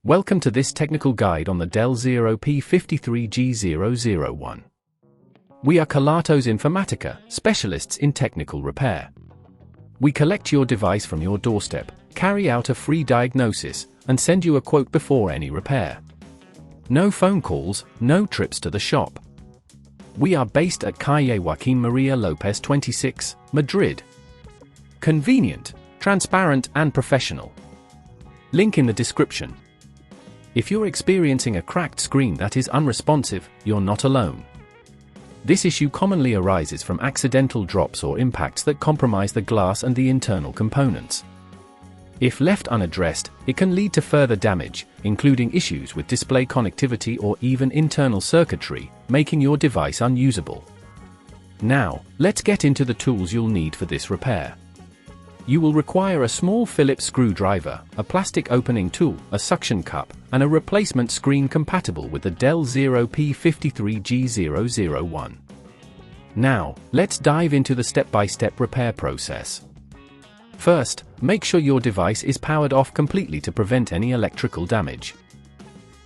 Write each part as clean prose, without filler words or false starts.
Welcome to this technical guide on the Dell 0P53G001. We are Kelatos Informatica, specialists in technical repair. We collect your device from your doorstep, carry out a free diagnosis, and send you a quote before any repair. No phone calls, no trips to the shop. We are based at Calle Joaquín María López 26, Madrid. Convenient, transparent and professional. Link in the description. If you're experiencing a cracked screen that is unresponsive, you're not alone. This issue commonly arises from accidental drops or impacts that compromise the glass and the internal components. If left unaddressed, it can lead to further damage, including issues with display connectivity or even internal circuitry, making your device unusable. Now, let's get into the tools you'll need for this repair. You will require a small Phillips screwdriver, a plastic opening tool, a suction cup, and a replacement screen compatible with the Dell 0P53G001. Now, let's dive into the step-by-step repair process. First, make sure your device is powered off completely to prevent any electrical damage.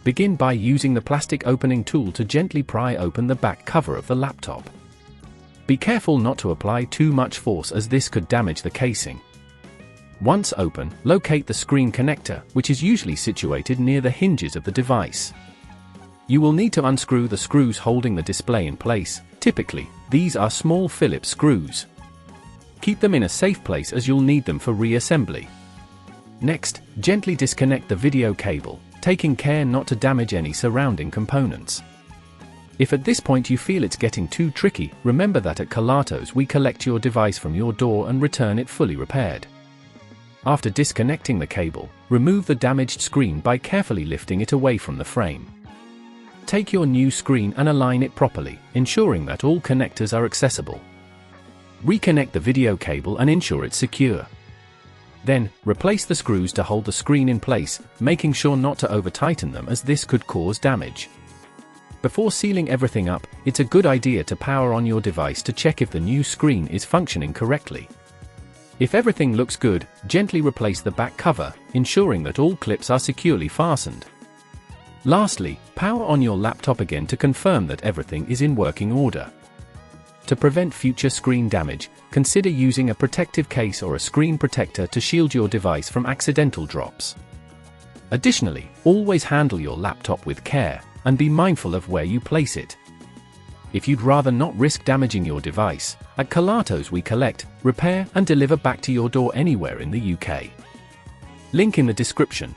Begin by using the plastic opening tool to gently pry open the back cover of the laptop. Be careful not to apply too much force, as this could damage the casing. Once open, locate the screen connector, which is usually situated near the hinges of the device. You will need to unscrew the screws holding the display in place. Typically, these are small Phillips screws. Keep them in a safe place, as you'll need them for reassembly. Next, gently disconnect the video cable, taking care not to damage any surrounding components. If at this point you feel it's getting too tricky, remember that at Kelatos we collect your device from your door and return it fully repaired. After disconnecting the cable, remove the damaged screen by carefully lifting it away from the frame. Take your new screen and align it properly, ensuring that all connectors are accessible. Reconnect the video cable and ensure it's secure. Then, replace the screws to hold the screen in place, making sure not to over-tighten them, as this could cause damage. Before sealing everything up, it's a good idea to power on your device to check if the new screen is functioning correctly. If everything looks good, gently replace the back cover, ensuring that all clips are securely fastened. Lastly, power on your laptop again to confirm that everything is in working order. To prevent future screen damage, consider using a protective case or a screen protector to shield your device from accidental drops. Additionally, always handle your laptop with care, and be mindful of where you place it. If you'd rather not risk damaging your device, at Kelatos we collect, repair and deliver back to your door anywhere in the UK. Link in the description.